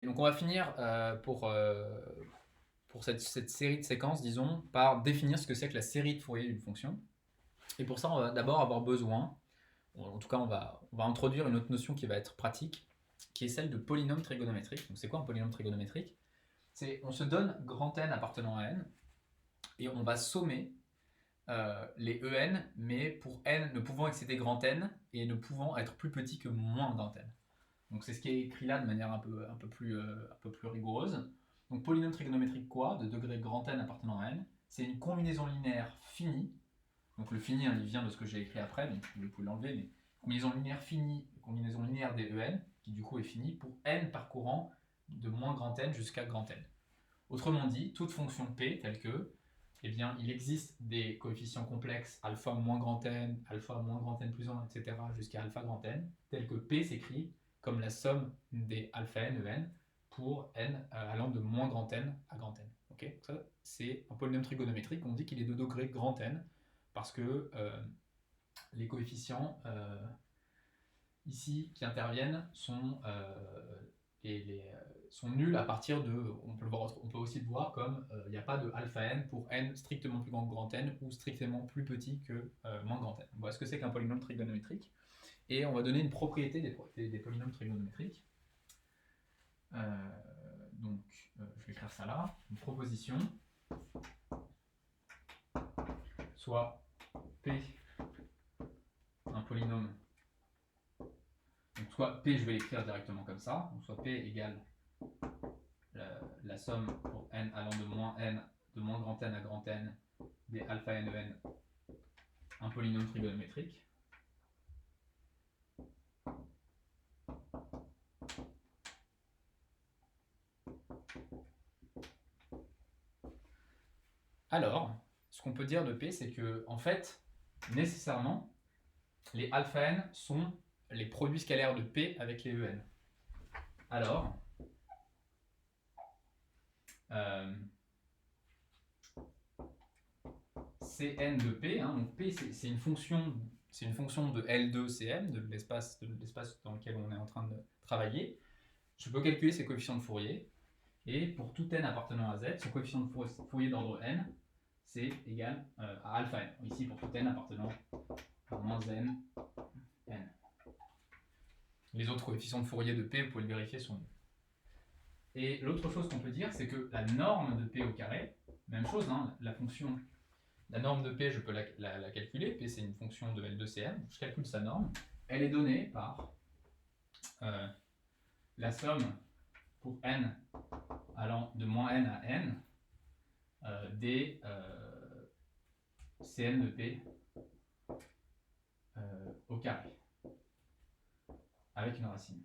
Donc on va finir pour cette série de séquences, disons, par définir ce que c'est que la série de Fourier d'une fonction. Et pour ça, on va d'abord avoir besoin, en tout cas on va introduire une autre notion qui va être pratique, qui est celle de polynôme trigonométrique. Donc c'est quoi un polynôme trigonométrique? C'est on se donne grand N appartenant à N, et on va sommer les En, mais pour N ne pouvant excéder grand N et ne pouvant être plus petit que moins grand N. Donc c'est ce qui est écrit là de manière un peu plus rigoureuse. Donc polynôme trigonométrique quoi de degré grand N appartenant à N, c'est une combinaison linéaire finie. Donc le fini, hein, il vient de ce que j'ai écrit après, donc vous pouvez l'enlever, mais combinaison linéaire finie, combinaison linéaire des En, qui du coup est finie, pour N parcourant de moins grand N jusqu'à grand N. Autrement dit, toute fonction P telle que, eh bien, il existe des coefficients complexes alpha moins grand N, alpha moins grand N plus 1, etc. jusqu'à alpha grand N, tels que P s'écrit comme la somme des alpha n En pour n allant de moins grand N à grand N. Okay, ça, c'est un polynôme trigonométrique. On dit qu'il est de degré grand N parce que les coefficients ici qui interviennent sont sont nuls à partir de, on peut aussi le voir comme il n'y a pas de alpha n pour n strictement plus grand que grand N ou strictement plus petit que moins grand N. Voilà ce que c'est qu'un polynôme trigonométrique. Et on va donner une propriété des polynômes trigonométriques. Donc, je vais écrire ça là. Une proposition, soit P, un polynôme. Donc, soit P, je vais l'écrire directement comme ça. Donc, soit P égale la somme pour n allant de moins grand N à grand N, des alpha n En, un polynôme trigonométrique. Alors, ce qu'on peut dire de P, c'est que, en fait, nécessairement, les alpha n sont les produits scalaires de P avec les En. Alors, Cn de P, hein, donc P c'est une fonction de L2Cm, de l'espace dans lequel on est en train de travailler. Je peux calculer ses coefficients de Fourier, et pour tout n appartenant à z, son coefficient de Fourier d'ordre n, c'est égal à alpha n. Ici, pour tout n appartenant à moins n, n. Les autres coefficients de Fourier de P, vous pouvez le vérifier, sont nuls. Et l'autre chose qu'on peut dire, c'est que la norme de P au carré, même chose, hein, la norme de P, je peux la calculer. P, c'est une fonction de L2Cm. Je calcule sa norme. Elle est donnée par la somme pour n allant de moins n à n des Cn de P au carré, avec une racine.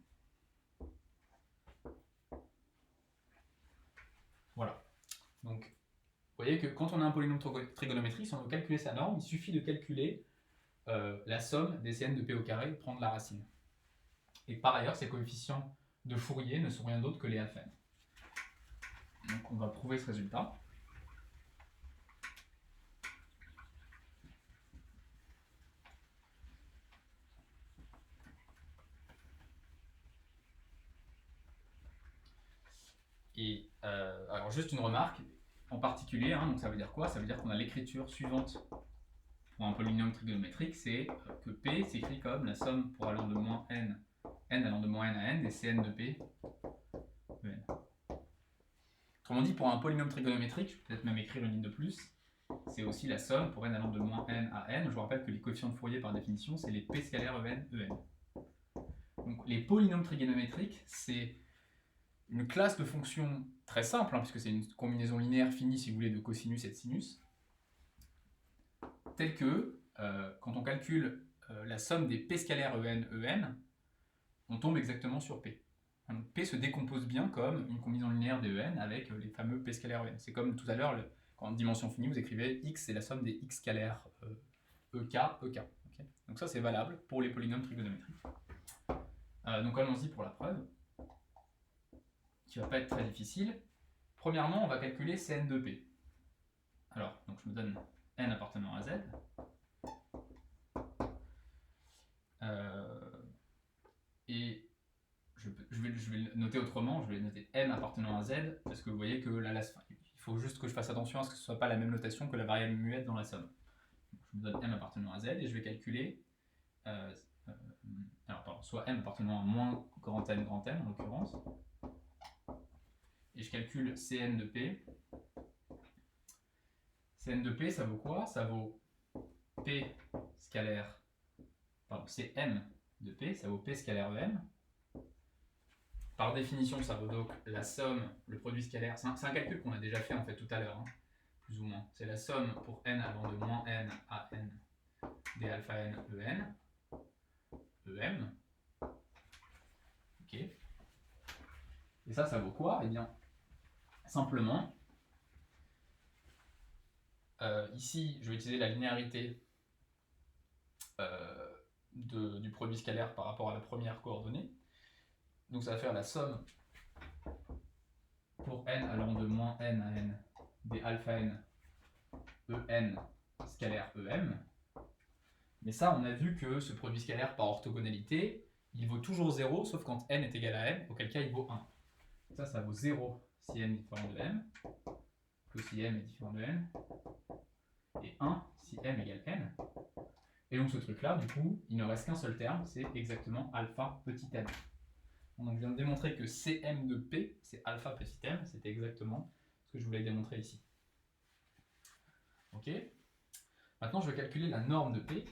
Voilà. Donc, vous voyez que quand on a un polynôme trigonométrique, si on veut calculer sa norme, il suffit de calculer la somme des Cn de P au carré, prendre la racine. Et par ailleurs, ces coefficients de Fourier ne sont rien d'autre que les alpha n. Donc on va prouver ce résultat. Et alors juste une remarque en particulier, hein, donc ça veut dire quoi? Ça veut dire qu'on a l'écriture suivante pour un polynôme trigonométrique, c'est que P s'écrit comme la somme pour allant de moins n allant de moins n à n des Cn de P de n. Autrement dit, pour un polynôme trigonométrique, je vais peut-être même écrire une ligne de plus, c'est aussi la somme pour n allant de moins n à n. Je vous rappelle que les coefficients de Fourier par définition, c'est les P scalaires En. Donc les polynômes trigonométriques, c'est une classe de fonctions très simple, hein, puisque c'est une combinaison linéaire finie, si vous voulez, de cosinus et de sinus, telle que, quand on calcule la somme des P scalaires En, on tombe exactement sur P. Donc P se décompose bien comme une combinaison linéaire des En avec les fameux P scalaires En. C'est comme tout à l'heure, quand en dimension finie, vous écrivez x, c'est la somme des x scalaires EK, EK. Okay, donc ça, c'est valable pour les polynômes trigonométriques. Donc allons-y pour la preuve, qui ne va pas être très difficile. Premièrement, on va calculer Cn de P. Alors, donc je me donne n appartenant à z. Et je vais le noter autrement, je vais noter m appartenant à z, parce que vous voyez que là, il faut juste que je fasse attention à ce que ce ne soit pas la même notation que la variable muette dans la somme. Je me donne m appartenant à z et je vais calculer, alors pardon, soit m appartenant à moins grand n en l'occurrence, et je calcule Cn de P. Cn de P, ça vaut quoi? Ça vaut P scalaire, pardon, Cm de P, ça vaut P scalaire Em. Par définition, ça vaut donc la somme, le produit scalaire. C'est un calcul qu'on a déjà fait en fait tout à l'heure, hein, plus ou moins. C'est la somme pour n allant de moins n à n d alpha n Em. Ok. Et ça vaut quoi? Eh bien, simplement, ici, je vais utiliser la linéarité du produit scalaire par rapport à la première coordonnée. Donc ça va faire la somme pour n allant de moins n à n des alpha n en scalaire em. Mais ça, on a vu que ce produit scalaire par orthogonalité, il vaut toujours 0, sauf quand n est égal à m, auquel cas il vaut 1. Ça vaut 0 si n est différent de m, que si m est différent de n, et 1 si m égale n. Et donc ce truc-là, du coup, il ne reste qu'un seul terme, c'est exactement alpha petit m. Donc je viens de démontrer que Cm de P, c'est alpha petit m, c'était exactement ce que je voulais démontrer ici. Ok. Maintenant, je vais calculer la norme de P.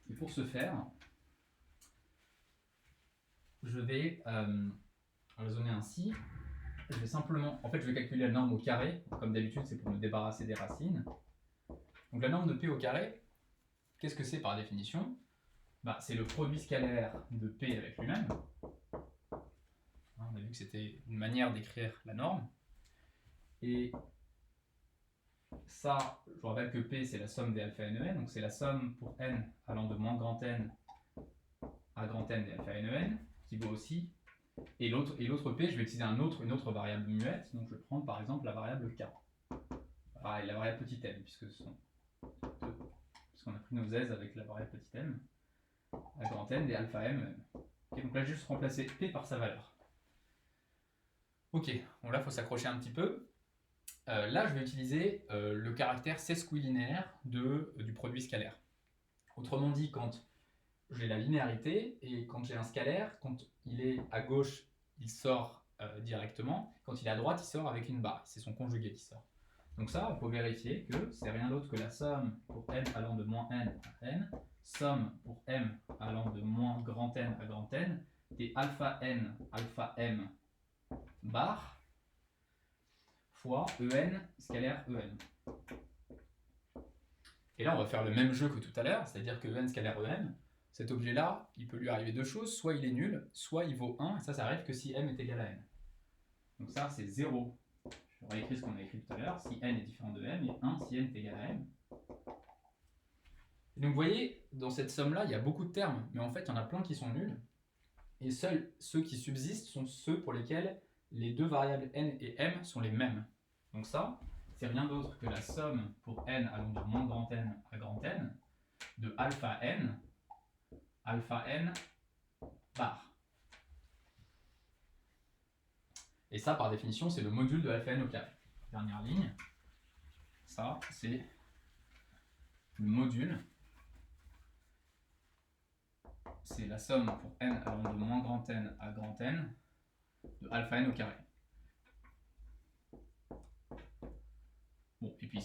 Et pour ce faire, je vais raisonner ainsi. Je vais simplement, en fait, je vais calculer la norme au carré. Comme d'habitude, c'est pour me débarrasser des racines. Donc la norme de P au carré, qu'est-ce que c'est par définition? C'est le produit scalaire de P avec lui-même. On a vu que c'était une manière d'écrire la norme. Et ça, je vous rappelle que P, c'est la somme des alpha n en, donc c'est la somme pour n allant de moins grand n à grand n des alpha n en, qui vaut aussi. Et l'autre P, je vais utiliser une autre variable muette, donc je vais prendre par exemple la variable K. Pareil, la variable petit m, puisqu'on a pris nos aises avec la variable petit m, à grand n des alpha m. Okay, donc là, je vais juste remplacer P par sa valeur. Ok, bon là, il faut s'accrocher un petit peu. Là, je vais utiliser le caractère sesquilinéaire du produit scalaire. Autrement dit, quand j'ai la linéarité, et quand j'ai un scalaire, quand il est à gauche, il sort directement, quand il est à droite, il sort avec une barre, c'est son conjugué qui sort. Donc ça, il faut vérifier que c'est rien d'autre que la somme pour n allant de moins n à n, somme pour m allant de moins grand n à grand n, des alpha n, alpha m bar, fois en scalaire en. Et là, on va faire le même jeu que tout à l'heure, c'est-à-dire que en scalaire en, cet objet-là, il peut lui arriver deux choses, soit il est nul, soit il vaut 1, et ça arrive que si m est égal à n. Donc ça, c'est 0. Je réécris ce qu'on a écrit tout à l'heure, si n est différent de m, et 1 si n est égal à m. Et donc vous voyez, dans cette somme-là, il y a beaucoup de termes, mais en fait, il y en a plein qui sont nuls, et seuls ceux qui subsistent sont ceux pour lesquels les deux variables n et m sont les mêmes. Donc ça, c'est rien d'autre que la somme pour n allant de moins grand n à grand n, de alpha n bar. Et ça, par définition, c'est le module de alpha n au carré. Dernière ligne, ça, c'est le module. C'est la somme pour n allant de moins grand n à grand n de alpha n au carré. Bon, et puis,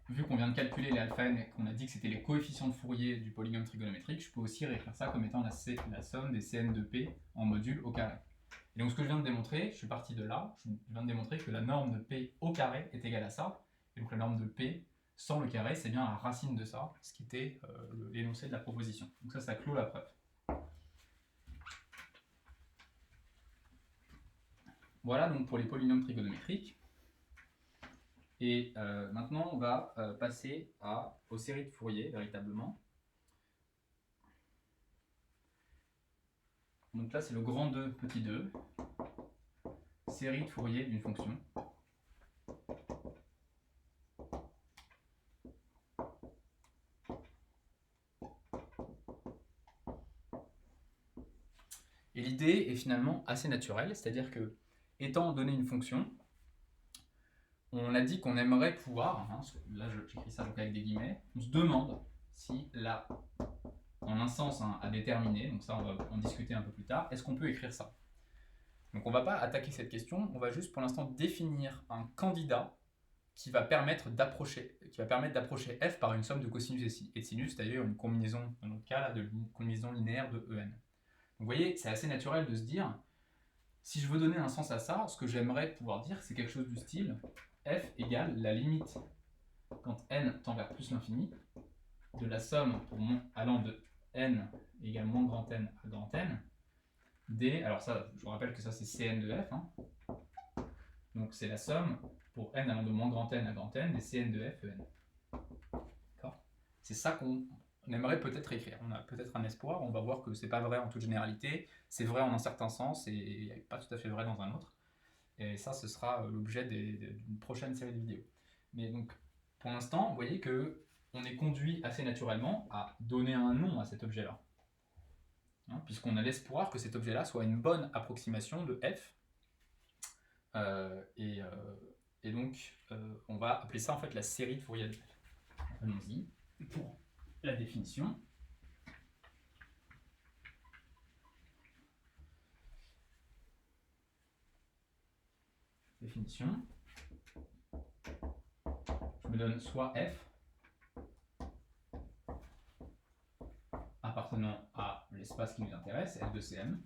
vu qu'on vient de calculer les alpha n et qu'on a dit que c'était les coefficients de Fourier du polynôme trigonométrique, je peux aussi réécrire ça comme étant la somme des Cn de P en module au carré. Et donc ce que je viens de démontrer, je suis parti de là, je viens de démontrer que la norme de P au carré est égale à ça. Et donc la norme de P sans le carré, c'est bien la racine de ça, ce qui était l'énoncé de la proposition. Donc ça clôt la preuve. Voilà donc pour les polynômes trigonométriques. Et maintenant, on va passer aux séries de Fourier, véritablement. Donc là, c'est le grand 2, petit 2. série de Fourier d'une fonction. Et l'idée est finalement assez naturelle, c'est-à-dire que, étant donné une fonction, on a dit qu'on aimerait pouvoir, hein, là j'écris ça donc avec des guillemets, on se demande si là, en un sens à déterminer, donc ça on va en discuter un peu plus tard, est-ce qu'on peut écrire ça? Donc on ne va pas attaquer cette question, on va juste pour l'instant définir un candidat qui va permettre d'approcher f par une somme de cosinus et de sinus, c'est-à-dire une combinaison, dans notre cas là, de combinaison linéaire de en. Donc vous voyez, c'est assez naturel de se dire, si je veux donner un sens à ça, ce que j'aimerais pouvoir dire, c'est quelque chose du style f égale la limite quand n tend vers plus l'infini de la somme allant de n égale moins grand n à grand n des, alors ça, je vous rappelle que ça c'est Cn de f, hein. Donc c'est la somme pour n allant de moins grand n à grand n des Cn de f en. D'accord ? C'est ça qu'on aimerait peut-être écrire. On a peut-être un espoir, on va voir que c'est pas vrai en toute généralité, c'est vrai en un certain sens et pas tout à fait vrai dans un autre. Et ça, ce sera l'objet d'une prochaine série de vidéos. Mais donc, pour l'instant, vous voyez que on est conduit assez naturellement à donner un nom à cet objet-là. Hein, puisqu'on a l'espoir que cet objet-là soit une bonne approximation de f. Et donc, on va appeler ça en fait la série de Fourier de f. Allons-y pour la définition. Définition. Je me donne soit f appartenant à l'espace qui nous intéresse, F de Cm.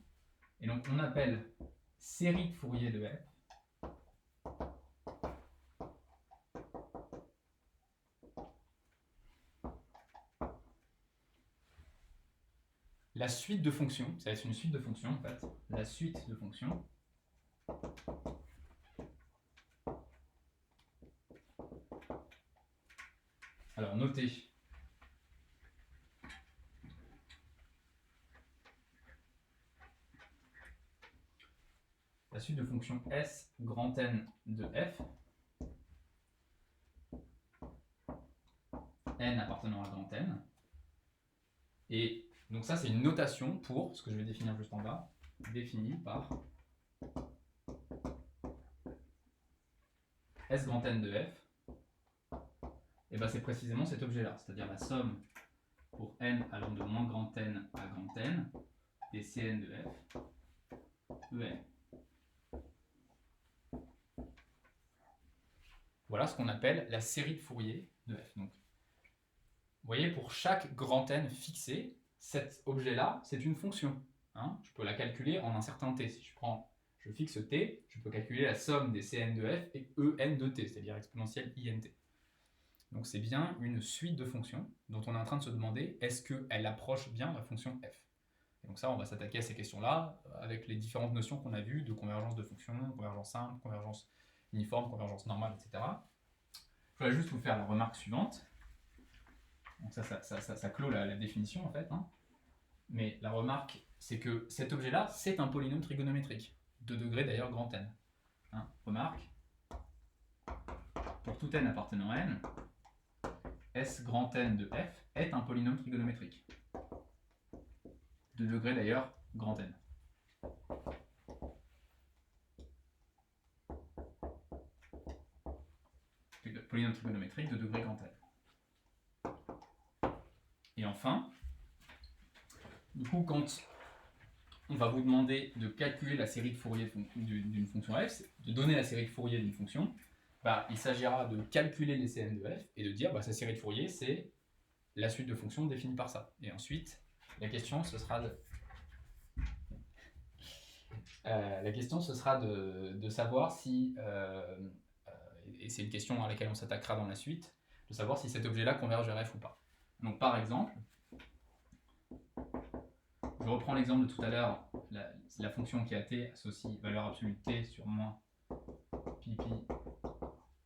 Et donc on appelle série de Fourier de f la suite de fonctions, ça va être une suite de fonctions en fait, la suite de fonctions alors notez la suite de fonctions S grand N de f n appartenant à grand N et donc ça c'est une notation pour ce que je vais définir juste en bas, défini par S grand N de f, et ben c'est précisément cet objet-là, c'est-à-dire la somme pour n allant de moins grand N à grand N des Cn de f En. Voilà ce qu'on appelle la série de Fourier de f. Donc, vous voyez, pour chaque grand N fixé, cet objet-là, c'est une fonction. Hein, je peux la calculer en un certain t. Si je fixe t, je peux calculer la somme des Cn de f et En de t, c'est-à-dire exponentielle int. Donc c'est bien une suite de fonctions dont on est en train de se demander est-ce qu'elle approche bien la fonction f. Et donc ça, on va s'attaquer à ces questions-là avec les différentes notions qu'on a vues de convergence de fonctions, convergence simple, convergence uniforme, convergence normale, etc. Je voudrais juste vous faire la remarque suivante. Donc ça clôt la définition en fait. Hein. Mais la remarque, c'est que cet objet-là, c'est un polynôme trigonométrique, de degré d'ailleurs grand N. Hein, remarque, pour tout n appartenant à n, S grand N de f est un polynôme trigonométrique, de degré d'ailleurs grand N. Polynôme trigonométrique de degré grand N. Et enfin, du coup, quand on va vous demander de calculer la série de Fourier d'une fonction f, de donner la série de Fourier d'une fonction, bah, il s'agira de calculer les Cn de f et de dire bah, sa série de Fourier, c'est la suite de fonctions définie par ça. Et ensuite, la question, ce sera de savoir si, et c'est une question à laquelle on s'attaquera dans la suite, de savoir si cet objet-là converge vers f ou pas. Donc par exemple, je reprends l'exemple de tout à l'heure, la fonction qui a t associe valeur absolue de t sur moins pi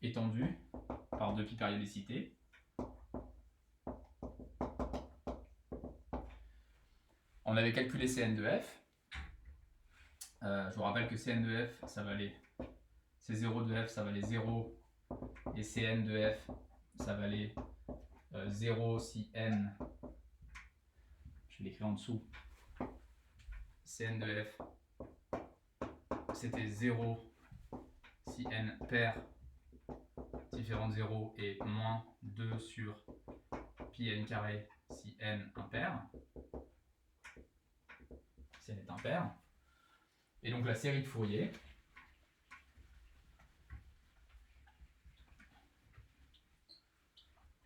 étendue par 2pi périodicité. On avait calculé Cn de f. Je vous rappelle que Cn de f, ça valait C0 de f, ça valait 0, et Cn de f, ça valait 0 si n, je vais l'écrire en dessous, Cn de f, c'était 0 si n pair différent de 0 et moins 2 sur pi n carré si n impair, si n est impair. Et donc la série de Fourier,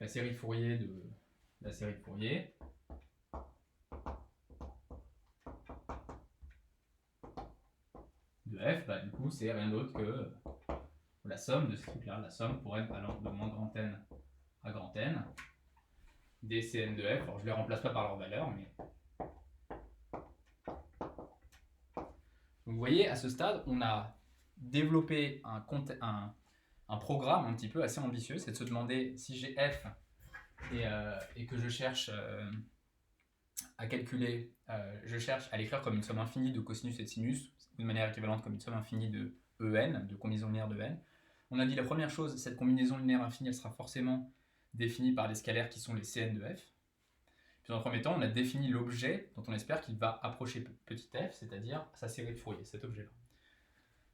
de f, bah, du coup c'est rien d'autre que la somme de ces trucs-là, la somme pour n allant de moins grand n à grand n des Cn de f. Alors je ne les remplace pas par leur valeur, mais... Donc vous voyez, à ce stade, on a développé un programme un petit peu assez ambitieux, c'est de se demander si j'ai f et que je cherche à calculer, je cherche à l'écrire comme une somme infinie de cosinus et de sinus, ou de manière équivalente comme une somme infinie de en, de combinaison linéaire de n. On a dit la première chose, cette combinaison linéaire infinie, elle sera forcément définie par les scalaires qui sont les Cn de f. Puis dans le premier temps, on a défini l'objet dont on espère qu'il va approcher petit f, c'est-à-dire sa série de Fourier, cet objet-là.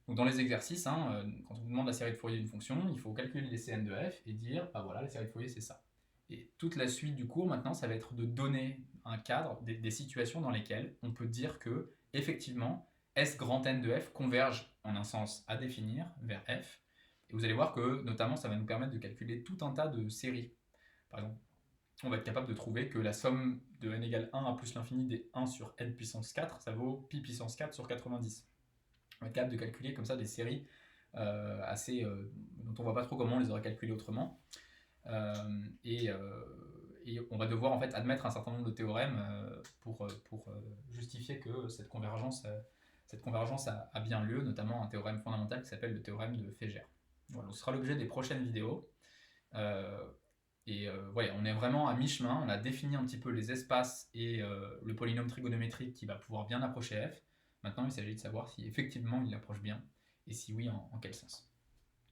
Donc dans les exercices, quand on vous demande la série de Fourier d'une fonction, il faut calculer les Cn de f et dire, bah voilà, la série de Fourier c'est ça. Et toute la suite du cours maintenant, ça va être de donner un cadre, des situations dans lesquelles on peut dire que, effectivement, S grand N de f converge en un sens à définir vers f. Et vous allez voir que, notamment, ça va nous permettre de calculer tout un tas de séries. Par exemple, on va être capable de trouver que la somme de n égale 1 à plus l'infini des 1 sur n puissance 4, ça vaut pi puissance 4 sur 90. On va être capable de calculer comme ça des séries dont on ne voit pas trop comment on les aurait calculées autrement. Et on va devoir en fait admettre un certain nombre de théorèmes pour justifier que cette convergence a bien lieu, notamment un théorème fondamental qui s'appelle le théorème de Fégère. Voilà, donc ce sera l'objet des prochaines vidéos. Voilà, on est vraiment à mi-chemin, on a défini un petit peu les espaces et le polynôme trigonométrique qui va pouvoir bien approcher f. Maintenant, il s'agit de savoir si effectivement il approche bien, et si oui, en quel sens.